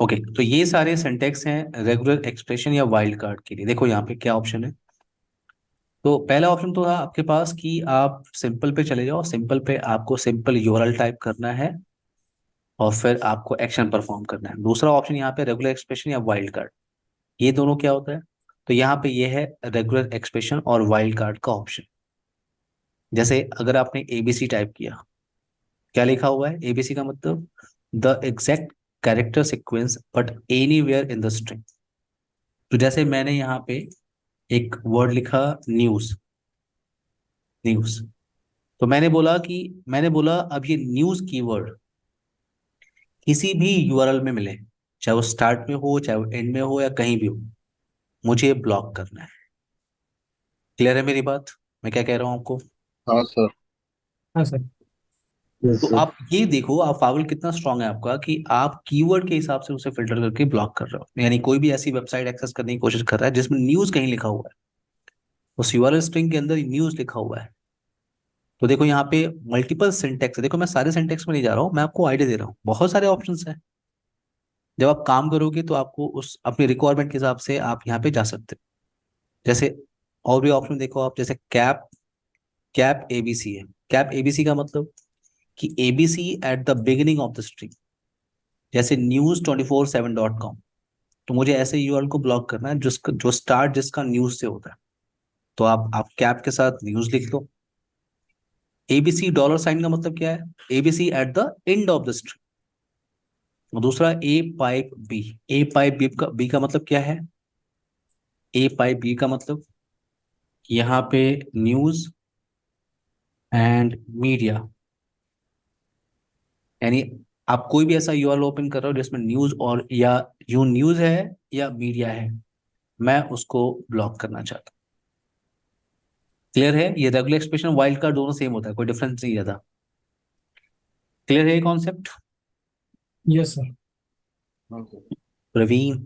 ओके। तो ये सारे सिंटेक्स हैं रेगुलर एक्सप्रेशन या वाइल्ड कार्ड के लिए। देखो यहाँ पे क्या ऑप्शन है। तो पहला ऑप्शन तो था आपके पास कि आप सिंपल पे चले जाओ, सिंपल पे आपको सिंपल यूआरएल टाइप करना है और फिर आपको एक्शन परफॉर्म करना है। दूसरा ऑप्शन यहाँ पे रेगुलर एक्सप्रेशन या वाइल्ड कार्ड। ये दोनों क्या होता है, तो यहाँ पे ये है रेगुलर एक्सप्रेशन और वाइल्ड कार्ड का ऑप्शन। जैसे अगर आपने एबीसी टाइप किया, क्या लिखा हुआ है एबीसी का मतलब, the exact character sequence but anywhere in the string. तो जैसे मैंने यहाँ पे एक वर्ड लिखा, न्यूज, न्यूज। तो मैंने बोला अब ये न्यूज कीवर्ड किसी भी यूआरएल में मिले, चाहे वो स्टार्ट में हो, चाहे वो एंड में हो, या कहीं भी हो, मुझे ब्लॉक करना है। क्लियर है मेरी बात, मैं क्या कह रहा हूँ आपको? हाँ सर। हाँ सर। यस तो सर। आप ये देखो, आप फावल कितना स्ट्रांग है आपका कि आप कीवर्ड के हिसाब से उसे फिल्टर करके ब्लॉक कर रहे हो। यानी कोई भी ऐसी वेबसाइट एक्सेस करने की कोशिश कर रहा है जिसमें न्यूज कहीं लिखा हुआ है, उस यूआरएल स्ट्रिंग के अंदर न्यूज लिखा हुआ है। तो देखो यहाँ पे मल्टीपल सिंटेक्स है। देखो मैं सारे सिंटेक्स में नहीं जा रहा हूँ, मैं आपको आइडिया दे रहा हूँ, बहुत सारे ऑप्शंस हैं। जब आप काम करोगे तो आपको उस अपनी रिक्वायरमेंट के हिसाब से आप यहाँ पे जा सकते हो। जैसे और भी ऑप्शन देखो आप, जैसे कैप, कैप एबीसी है। कैप एबीसी का मतलब कि ABC at the beginning of the string, जैसे news24/7.com। तो मुझे ऐसे यूआरएल को ब्लॉक करना है जिसका जो स्टार्ट जिसका न्यूज से होता है। तो आप कैप के साथ न्यूज लिख लो। एबीसी डॉलर साइन का मतलब क्या है, ABC at the end of the string. और दूसरा ए पाइप बी, ए पाइप बी का मतलब क्या है, ए पाइप बी का मतलब यहाँ पे न्यूज एंड मीडिया। यानी आप कोई भी ऐसा यूआरएल ओपन कर रहे हो जिसमें न्यूज और या न्यूज है या मीडिया है, मैं उसको ब्लॉक करना चाहता हूँ। क्लियर है? ये रेगुलर एक्सप्रेशन वाइल्ड कार्ड दोनों सेम होता है, कोई डिफरेंस नहीं रहता। क्लियर है ये कॉन्सेप्ट? Yes sir. हाँ सर। प्रवीण,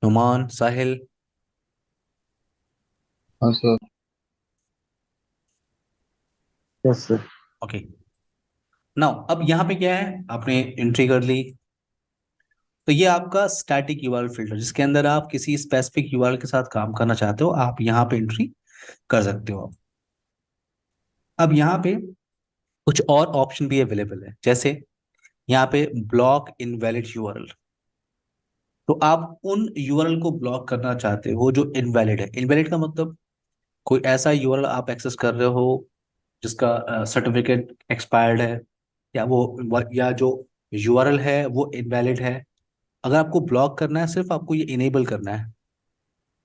नुमान, साहिल। हाँ sir. Yes sir. Okay, now अब यहाँ पे क्या है, आपने एंट्री कर ली, तो ये आपका स्टैटिक यूआरएल फिल्टर, जिसके अंदर आप किसी स्पेसिफिक यूआरएल के साथ काम करना चाहते हो, आप यहाँ पे एंट्री कर सकते हो। अब यहाँ पे कुछ और ऑप्शन भी अवेलेबल है, जैसे यहाँ पे ब्लॉक इनवैलिड यूआरएल। तो आप उन यूआरएल को ब्लॉक करना चाहते हो जो इनवैलिड है। इनवैलिड का मतलब कोई ऐसा यूआरएल आप एक्सेस कर रहे हो जिसका सर्टिफिकेट एक्सपायर्ड है, या या जो यूआरएल है वो इनवैलिड है। अगर आपको ब्लॉक करना है, सिर्फ आपको ये इनेबल करना है,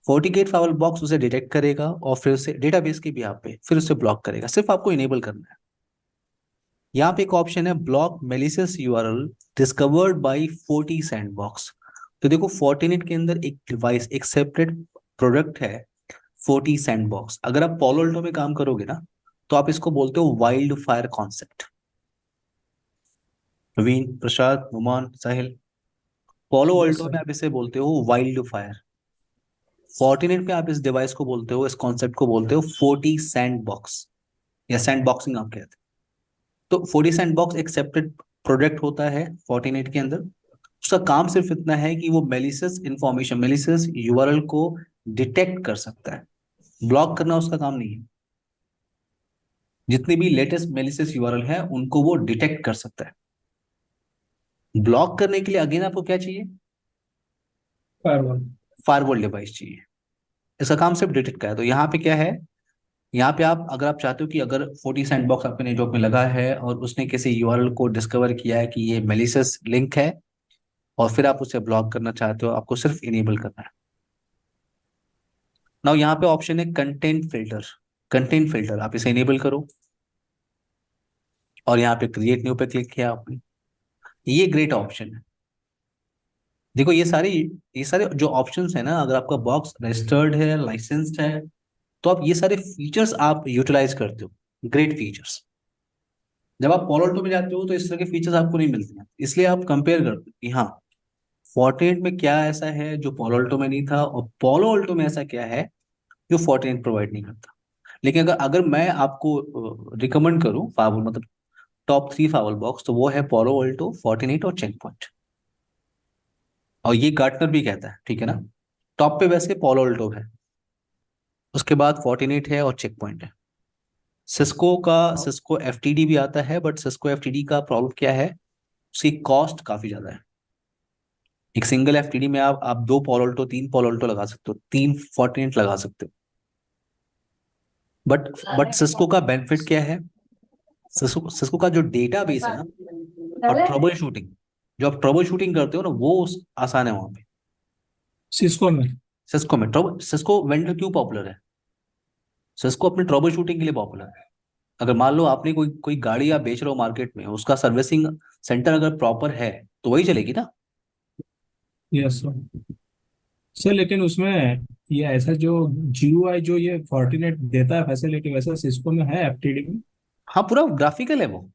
FortiGate फाइल बॉक्स उसे डिटेक्ट करेगा और फिर उसे डेटाबेस की भी आप पे फिर उसे ब्लॉक करेगा। सिर्फ आपको इनेबल करना है। यहाँ पे एक ऑप्शन है block malicious URL discovered by forty sandbox. तो देखो, फोर्टिनेट के अंदर एक डिवाइस, एक सेपरेट प्रोडक्ट है, फोर्टी सैंडबॉक्स। अगर आप पोलो अल्टो में काम करोगे ना, तो आप इसको बोलते हो वाइल्ड फायर कॉन्सेप्ट। नवीन, प्रसाद, नुमान, साहिल, पोलो यस अल्टो सर। में आप इसे बोलते हो वाइल्ड फायर। फोर्टिनेट पे आप इस डिवाइस को बोलते हो, इस कॉन्सेप्ट को बोलते हो फोर्टी सैंड बॉक्स, या सैंड बॉक्सिंग आप कहते हैं। तो फोर्टी सैंड बॉक्स एक सेपरेट प्रोडक्ट होता है फोर्टिनेट के अंदर। उसका काम सिर्फ इतना है कि वो मेलिशियस इंफॉर्मेशन, मेलिशियस यूआरएल को डिटेक्ट कर सकता है। ब्लॉक करना उसका काम नहीं है। जितने भी लेटेस्ट मेलिशियस यूआरएल है उनको वो डिटेक्ट कर सकता है। ब्लॉक करने के लिए अगेन आपको क्या चाहिए? फायरवॉल। फायरवॉल डिवाइस चाहिए। इसका काम सिर्फ डिटेक्ट का है। तो यहाँ पे क्या है, यहाँ पे आप अगर आप चाहते हो कि अगर फोर्टी सैंडबॉक्स आपके नेटवर्क में लगा है और उसने किसी यूआरएल को डिस्कवर किया है कि ये मेलिशियस लिंक है, और फिर आप उसे ब्लॉक करना चाहते हो, आपको सिर्फ इनेबल करना है। नाउ यहाँ पे ऑप्शन है कंटेंट फिल्टर। कंटेंट फिल्टर आप इसे इनेबल करो, और यहाँ पे क्रिएट न्यू पे क्लिक किया आपने। ये ग्रेट ऑप्शन है। देखो, ये सारे जो ऑप्शंस है ना, अगर आपका बॉक्स रजिस्टर्ड है, लाइसेंस्ड है, तो आप ये सारे फीचर्स आप यूटिलाइज करते हो। Great features. जब आप पोलो अल्टो में जाते हो तो इस तरह के फीचर्स आपको नहीं मिलते हैं, इसलिए आप कंपेयर करते हो कि हाँ, फोर्टिनेट में क्या ऐसा है जो पोलो अल्टो में नहीं था, और पोलो अल्टो में ऐसा क्या है जो फोर्टिनेट प्रोवाइड नहीं करता। लेकिन अगर अगर मैं आपको रिकमेंड करूं फावल, मतलब टॉप थ्री फावल बॉक्स, तो वो है पोलो अल्टो, फोर्टिनेट और चेक पॉइंट। और ये गार्टनर भी कहता है, ठीक है ना। टॉप पे वैसे पोलो अल्टो है, उसके बाद फोर्टिनेट है और चेक पॉइंट है। सिस्को एफटीडी भी आता है, बट सिस्को एफटीडी का प्रॉब्लम क्या है, उसकी कॉस्ट काफी ज्यादा है। एक सिंगल एफटीडी में आप दो पोलोल्टो, तीन पोलोल्टो लगा सकते हो, तीन फोर्टिनेट लगा सकते हो। बट सिस्को का बेनिफिट क्या है, सिस्को का जो डेटा बेस है ना, और ट्रबल शूटिंग, जो आप ट्रबल शूटिंग करते हो ना, वो आसान है वहां पे। सिस्को में। सिस्को वेंडर क्यों पॉपुलर है? सिस्को अपने ट्रबल शूटिंग के लिए पॉपुलर है। अगर मान लो आपने कोई कोई गाड़ी आप बेच रहे हो मार्केट में, उसका सर्विसिंग सेंटर अगर प्रॉपर है, तो वही चलेगी ना। Yes sir. सर लेकिन उसमें ये ऐसा जो जीयूआई जो ये फॉर्टिनेट देता है फैसिलिटी, वैसा सिस्को में है एफटीडी में? हाँ, पूरा ग्राफिकल है वो।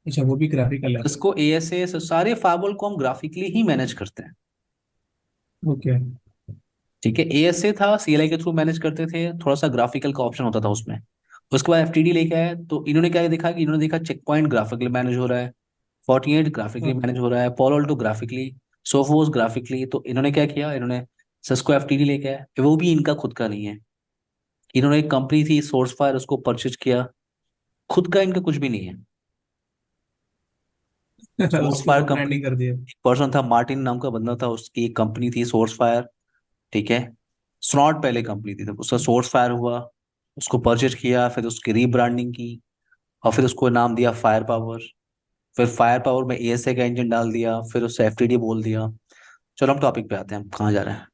अच्छा, वो भी ग्राफिकल है। सिस्को एएसए सारे फाइबल को हम ग्राफिकली ही मैनेज करते हैं। ओके। ठीक है, एएसए था, सीएलआई के थ्रू मैनेज करते थे, थोड़ा सा ग्राफिकल का ऑप्शन होता था उसमें। उसके बाद एफटीडी लेके आए, तो इन्होंने क्या देखा कि इन्होंने देखा चेक पॉइंट ग्राफिकली मैनेज हो रहा है, फोर्टी ग्राफिकली मैनेज हो रहा है, पोलो अल्टो ग्राफिकली, सोफोस ग्राफिकली। तो इन्होंने क्या किया, इन्होंने सिस्को एफटीडी लेके आए। वो भी इनका खुद का नहीं है, इन्होंने एक कंपनी थी सोर्स फायर, उसको परचेज किया। खुद का इनका कुछ भी नहीं है। सोर्स उसकी फायर तो कंपनी, ब्रांडिंग कर दिया। एक पर्सन था मार्टिन नाम का बंदा था, उसकी एक कंपनी थी सोर्स फायर। ठीक है, स्नॉट पहले कंपनी थी, तब उसका सोर्स फायर हुआ, उसको परचेज किया, फिर उसकी रीब्रांडिंग की, और फिर उसको नाम दिया फायर पावर। फिर फायर पावर में एएसए का इंजन डाल दिया, फिर उससे एफटीडी बोल दिया। चलो हम टॉपिक पे आते हैं, हम कहाँ जा रहे हैं।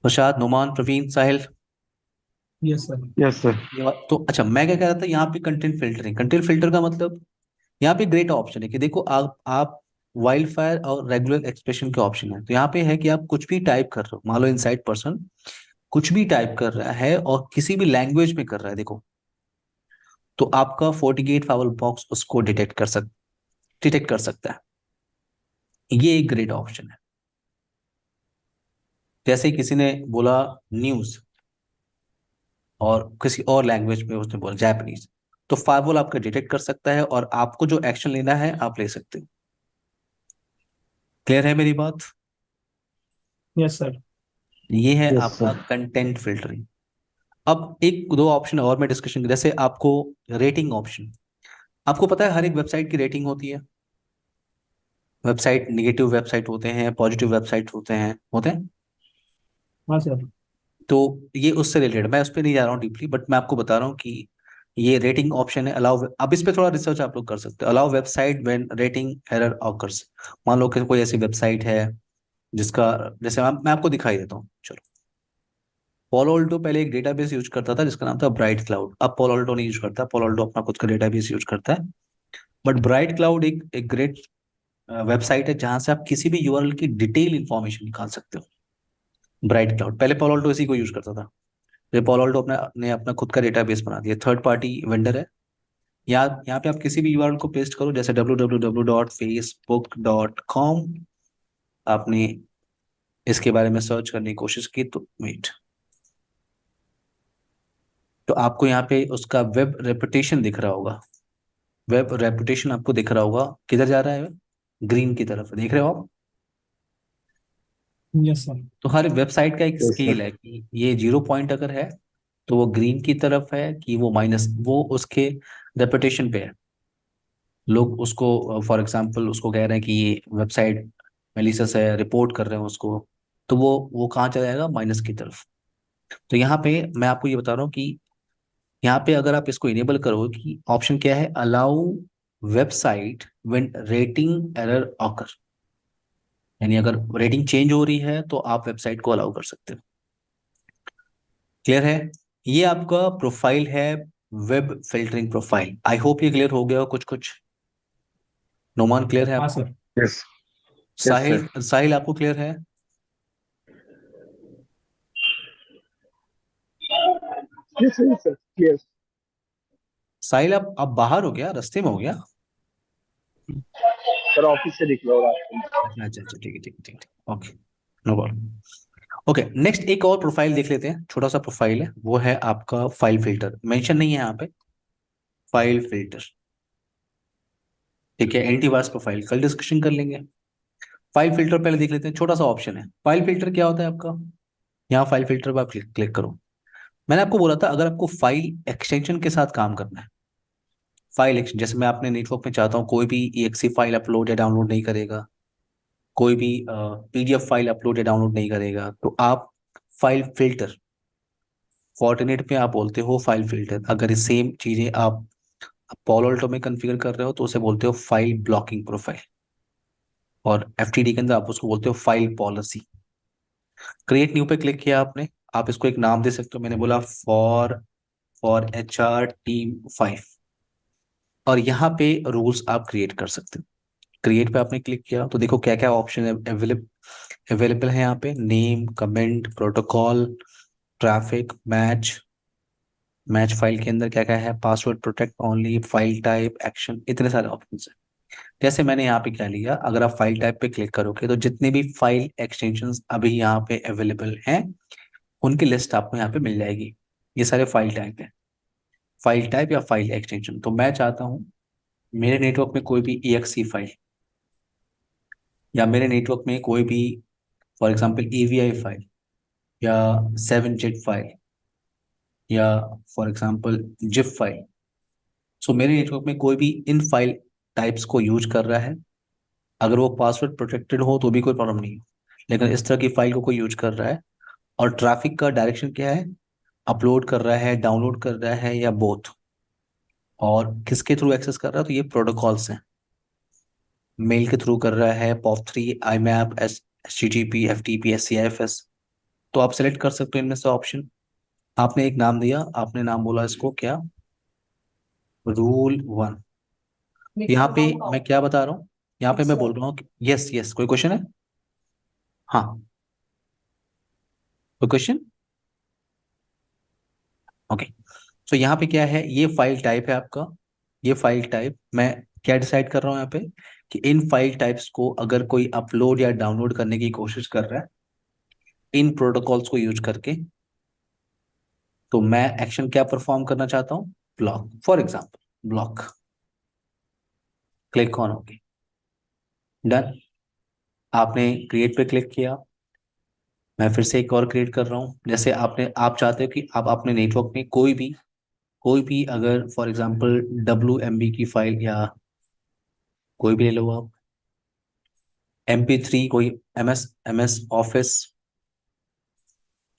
Prasad, Numan, Praveen, Sahil. Yes sir. Yes sir. तो अच्छा, मैं क्या कह रहा था, यहाँ पे कंटेंट फिल्टरिंग, कंटेंट फिल्टर का मतलब यहाँ पे ग्रेट ऑप्शन है कि देखो, आप वाइल्ड फायर और रेगुलर एक्सप्रेशन के ऑप्शन है। तो यहाँ पे है कि आप कुछ भी टाइप कर रहे हो, मान लो इनसाइड पर्सन कुछ भी टाइप कर रहा है और किसी भी लैंग्वेज में कर रहा है, देखो, तो आपका 48 फावल बॉक्स उसको डिटेक्ट कर सकता है। ये एक ग्रेट ऑप्शन है। जैसे किसी ने बोला न्यूज और किसी और लैंग्वेज में उसने बोला जापानीज, तो फाइवल आपका डिटेक्ट कर सकता है और आपको जो एक्शन लेना है आप ले सकते हो। क्लियर है मेरी बात? Yes sir. ये है यस आपका सर। Content filtering. अब एक दो ऑप्शन और मैं डिस्कशन, जैसे आपको रेटिंग ऑप्शन, आपको पता है हर एक वेबसाइट की रेटिंग होती है। वेबसाइट, निगेटिव वेबसाइट होते हैं, पॉजिटिव वेबसाइट होते हैं। हाँ सर। तो ये उससे रिलेटेड, मैं उस पर नहीं जा रहा हूँ डीपली, बट मैं आपको बता रहा हूँ कि ये रेटिंग ऑप्शन है। अलाउ, अब इस पे थोड़ा रिसर्च आप लोग कर सकते हो। Allow website when rating error occurs. मान लो कि कोई ऐसी वेबसाइट है जिसका, जैसे मैं आपको दिखाई देता हूँ, चलो। पोलो ऑल्टो पहले एक डेटाबेस यूज करता था जिसका नाम था ब्राइट क्लाउड। अब पोलो ऑल्टो नहीं यूज करता, पोलो ऑल्टो अपना खुद का डेटाबेस यूज करता है। बट ब्राइट क्लाउड एक ग्रेट वेबसाइट है जहां से आप किसी भी यूआरएल की डिटेल इंफॉर्मेशन निकाल सकते हो। ब्राइट क्लाउड, पहले पोलो ऑल्टो इसी को यूज करता था। फिर पोलो ऑल्टो ने अपना खुद का डेटाबेस बना दिया, थर्ड पार्टी वेंडर है। यहाँ पे आप किसी भी यूआरएल को पेस्ट करो, जैसे www.facebook.com। आपने इसके बारे में सर्च करने की कोशिश की तो वेट, तो आपको यहाँ पे उसका वेब रेपुटेशन दिख रहा होगा। वेब रेपुटेशन आपको दिख रहा होगा, किधर जा रहा है? ग्रीन की तरफ, देख रहे हो आप? Yes sir. तो हर वेबसाइट का एक यस स्केल सर। है कि ये 0 पॉइंट अगर है तो वो ग्रीन की तरफ है, कि वो माइनस, वो उसके रेपुटेशन पे है। लोग उसको फॉर एग्जांपल उसको कह रहे हैं कि ये वेबसाइट मेलिशियस है, रिपोर्ट कर रहे हैं उसको, तो वो कहाँ चला जाएगा? माइनस की तरफ। तो यहाँ पे मैं आपको ये बता रहा हूँ कि यहाँ पे अगर आप इसको इनेबल करो, कि ऑप्शन क्या है, allow website when rating error occur, यानी अगर रेटिंग चेंज हो रही है तो आप वेबसाइट को अलाउ कर सकते हो। क्लियर है? ये आपका प्रोफाइल है, वेब फिल्टरिंग प्रोफाइल। आई होप ये क्लियर हो गया हो कुछ कुछ। नोमान, क्लियर है हाँ आपको? सर। यस। यस साहिल, सर। साहिल आपको क्लियर है? Yes sir. यस साहिल, आप बाहर हो गया, रास्ते में हो गया? सर, ऑफिस से निकला हो रहा अच्छा अच्छा अच्छा, ठीक है ठीक है ठीक है, okay, no problem. Okay, next एक और प्रोफाइल देख लेते हैं, छोटा सा प्रोफाइल है, वो है आपका फाइल फिल्टर। मेंशन नहीं है यहाँ पे, फाइल फिल्टर। ठीक है, एंटीवायरस प्रोफाइल कल डिस्कशन कर लेंगे। फाइल फिल्टर पहले देख लेते हैं, छोटा सा ऑप्शन है। फाइल फिल्टर क्या होता है आपका? यहाँ फाइल फिल्टर पर आप क्लिक करो। मैंने आपको बोला था अगर आपको फाइल एक्सटेंशन के साथ काम करना है, फाइल एक्सटेंशन, जैसे मैं अपने नेटवर्क में चाहता हूँ कोई भी EXE फाइल अपलोड या डाउनलोड नहीं करेगा, कोई भी PDF फाइल अपलोड या डाउनलोड नहीं करेगा, तो आप फाइल फिल्टर, फॉर्टिनेट में आप बोलते हो फाइल फिल्टर। अगर ये सेम चीजें आप पोलो ऑल्टो में कॉन्फ़िगर कर रहे हो तो उसे बोलते हो फाइल ब्लॉकिंग प्रोफाइल, और FTD के अंदर आप उसको बोलते हो फाइल पॉलिसी। क्रिएट न्यू पे क्लिक किया आपने, आप इसको एक नाम दे सकते हो। मैंने बोला फॉर HR Team 5, और यहाँ पे रूल्स आप क्रिएट कर सकते हो। क्रिएट पे आपने क्लिक किया तो देखो क्या क्या ऑप्शन अवेलेबल है यहाँ पे, name, comment, protocol, traffic, match. Match file के अंदर क्या क्या है, password protect only, file type, action, इतने सारे ऑप्शन है। जैसे मैंने यहाँ पे क्या लिया, अगर आप फाइल टाइप पे क्लिक करोगे तो जितने भी फाइल एक्सटेंशंस अभी यहाँ पे अवेलेबल हैं उनकी लिस्ट आपको यहाँ पे मिल जाएगी। ये सारे फाइल टाइप है, फाइल टाइप या फाइल एक्सटेंशन। तो मैं चाहता हूँ मेरे नेटवर्क में कोई भी EXE फाइल, या मेरे नेटवर्क में कोई भी फॉर एग्जांपल AVI फाइल, या 7JIT फाइल, या फॉर एग्जांपल जिप फाइल। सो मेरे नेटवर्क में कोई भी इन फाइल टाइप्स को यूज कर रहा है, अगर वो पासवर्ड प्रोटेक्टेड हो तो भी कोई प्रॉब्लम नहीं है, लेकिन इस तरह की फाइल को कोई यूज कर रहा है, और ट्रैफिक का डायरेक्शन क्या है, अपलोड कर रहा है, डाउनलोड कर रहा है, या बोथ, और किसके थ्रू एक्सेस कर रहा है, तो ये प्रोटोकॉल्स हैं। मेल के थ्रू कर रहा है, POP3, IMAP, HTTP, FTP, SCIFS। तो आप सेलेक्ट कर सकते हो इनमें से ऑप्शन। आपने एक नाम दिया, आपने नाम बोला इसको क्या, रूल 1। यहाँ पे मैं क्या बता रहा हूँ, यहाँ पे मैं बोल रहा हूँ कि यस यस, कोई क्वेश्चन है? हाँ, कोई क्वेश्चन? ओके। सो यहाँ पे क्या है, ये फाइल टाइप है आपका। ये फाइल टाइप मैं क्या डिसाइड कर रहा हूँ यहाँ पे, कि इन फाइल टाइप्स को अगर कोई अपलोड या डाउनलोड करने की कोशिश कर रहा है इन प्रोटोकॉल्स को यूज करके, तो मैं एक्शन क्या परफॉर्म करना चाहता हूँ? Block, for example block. Click on, okay, done. आपने क्रिएट पे क्लिक किया। मैं फिर से एक और क्रिएट कर रहा हूँ। जैसे आप चाहते हो कि आप अपने नेटवर्क में कोई भी अगर फॉर एग्जांपल WMB की फाइल, या कोई भी ले लो आप, MP3, कोई MS ऑफिस,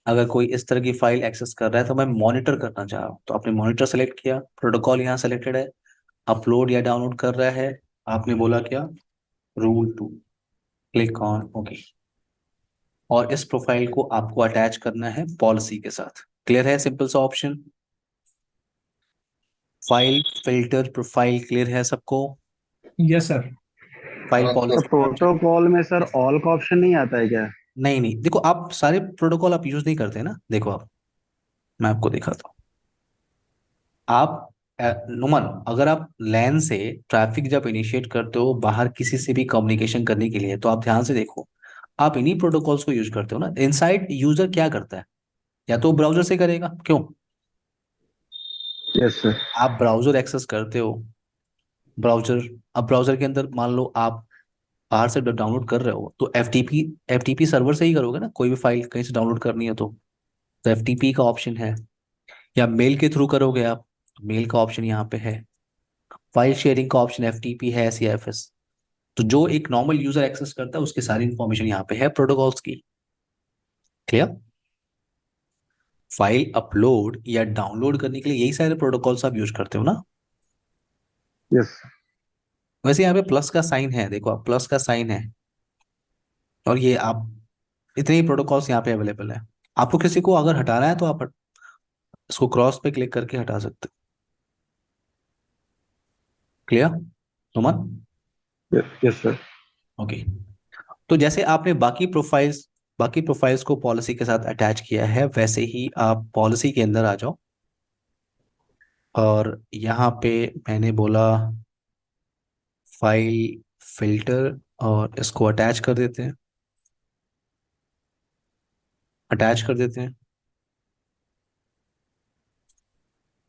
अगर कोई इस तरह की फाइल एक्सेस कर रहा है तो मैं मॉनिटर करना चाह रहा हूँ, तो आपने मॉनिटर सेलेक्ट किया, प्रोटोकॉल यहाँ सेलेक्टेड है, अपलोड या डाउनलोड कर रहा है, आपने बोला क्या? Rule 2, click on okay. और इस प्रोफाइल को आपको अटैच करना है पॉलिसी के साथ। क्लियर है? सिंपल सा option, file filter profile, clear है सबको? Yes sir. फाइल हाँ तो सर। पॉलिसी में आप प्रोटोकॉल में सर ऑल का ऑप्शन नहीं आता है क्या? नहीं नहीं, देखो आप सारे प्रोटोकॉल आप यूज नहीं करते ना। देखो आप, मैं आपको दिखाता हूँ। आप नुमन, अगर आप लैन से ट्रैफिक जब इनिशिएट करते हो बाहर किसी से भी कम्युनिकेशन करने के लिए, तो आप ध्यान से देखो, आप इन्हीं प्रोटोकॉल्स को यूज करते हो ना। इनसाइड यूजर क्या करता है? या तो ब्राउजर से करेगा, क्यों? Yes sir. आप ब्राउजर एक्सेस करते हो, ब्राउजर, अब ब्राउजर के अंदर मान लो आप बाहर से डाउनलोड कर रहे हो, तो एफटीपी सर्वर से ही करोगे ना, कोई भी फाइल कहीं से डाउनलोड करनी है तो एफटीपी का ऑप्शन है। या मेल के थ्रू करोगे आप, मेल का ऑप्शन यहाँ पे है। फाइल शेयरिंग का ऑप्शन एफटीपी है, CIFS। तो जो एक नॉर्मल यूजर एक्सेस करता है उसकी सारी इंफॉर्मेशन यहाँ पे है प्रोटोकॉल्स की। क्लियर? फाइल अपलोड या डाउनलोड करने के लिए यही सारे प्रोटोकॉल्स आप यूज करते हो ना। यस। वैसे यहाँ पे प्लस का साइन है, देखो आप, प्लस का साइन है। और ये आप, इतने ही प्रोटोकॉल्स यहाँ पे अवेलेबल है। आपको किसी को अगर हटाना है तो आप इसको क्रॉस पे क्लिक करके हटा सकते हो। Clear Suman? Yes sir. Okay. तो जैसे आपने बाकी प्रोफाइल्स को पॉलिसी के साथ अटैच किया है, वैसे ही आप पॉलिसी के अंदर आ जाओ। और यहाँ पे मैंने बोला फाइल फिल्टर, और इसको अटैच कर देते हैं।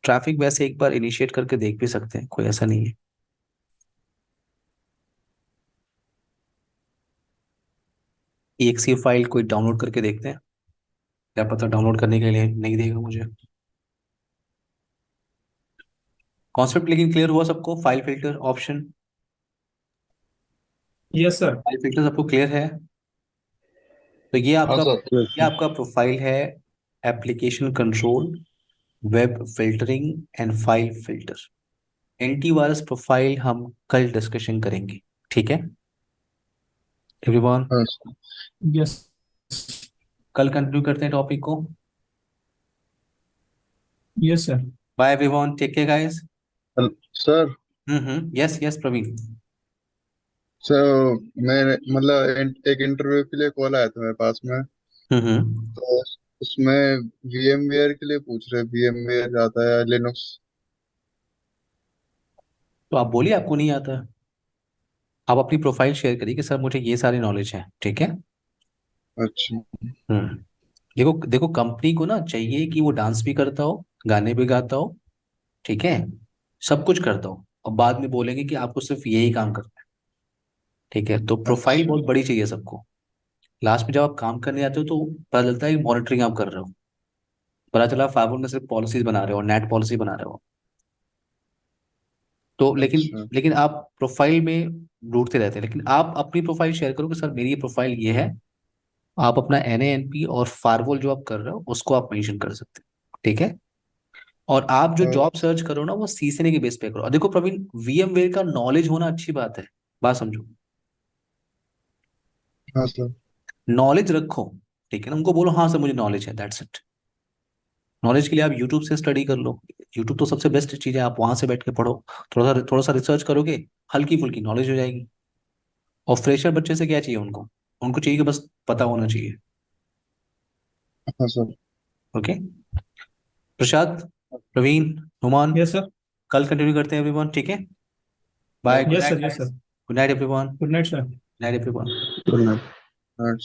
ट्रैफिक वैसे एक बार इनिशिएट करके देख भी सकते हैं, कोई ऐसा नहीं है। एक सी फाइल कोई डाउनलोड करके देखते हैं, क्या पता डाउनलोड करने के लिए नहीं देगा मुझे। कॉन्सेप्ट लेकिन क्लियर हुआ सबको? File filter option, yes sir. File filter सबको क्लियर है? तो ये हाँ आपका सर। यस ये सर। आपका प्रोफाइल है, application control, web filtering and file filter. Antivirus profile हम कल डिस्कशन करेंगे, ठीक है एवरीवन? हाँ सर। यस। कल कंटिन्यू करते हैं टॉपिक को। Yes sir. Bye everyone, take care guys. Sir. Yes yes Praveen. Sir मैं मतलब एक इंटरव्यू के लिए कॉल आया था मेरे पास में। हम्म। तो उसमें VMware के लिए पूछ रहे, VMware आता है लिनक्स। तो आप बोलिए आपको नहीं आता है। आप अपनी प्रोफाइल शेयर करिए कि सर मुझे ये सारी नॉलेज है, ठीक है? अच्छा। हम्म। देखो देखो, कंपनी को ना चाहिए कि वो डांस भी करता हो, गाने भी गाता हो, ठीक है, सब कुछ करता हो, और बाद में बोलेंगे कि आपको सिर्फ यही काम करना है। ठीक है, तो प्रोफाइल अच्छा। बहुत बड़ी चाहिए सबको। लास्ट में जब आप काम करने जाते हो तो पता चलता है कि मॉनिटरिंग आप कर रहे हो, पता चला फाइबर में सिर्फ पॉलिसीज बना रहे हो, नेट पॉलिसी बना रहे हो। तो लेकिन अच्छा। लेकिन आप प्रोफाइल में ढूंढते रहते हैं, लेकिन आप अपनी प्रोफाइल शेयर करो कि सर मेरी प्रोफाइल ये है। आप अपना NANP और फायरवॉल जो आप कर रहे हो उसको आप मेंशन कर सकते हो, ठीक है? और आप जो और जॉब सर्च करो ना वो सीखने के बेस पे करो। और देखो प्रवीण, VMware का नॉलेज होना अच्छी बात है, बात समझो। हाँ सर। नॉलेज रखो, ठीक है ना, उनको बोलो हाँ सर मुझे नॉलेज है, दैट्स इट। नॉलेज के लिए आप यूट्यूब से स्टडी कर लो। यूट्यूब तो सबसे बेस्ट चीज है, आप वहां से बैठ के पढ़ो, थोड़ा सा रिसर्च करोगे, हल्की फुल्की नॉलेज हो जाएगी। और फ्रेशर बच्चे से क्या चाहिए उनको? उनको चाहिए कि बस पता होना चाहिए। हाँ sir. Okay, Prasad, Praveen, Numan, yes sir. कल कंटिन्यू करते हैं एवरीवन, ठीक है? Bye, good yes night sir. Yes guys, sir. Good night everyone, good good night sir. Night everyone. Good night. हाँ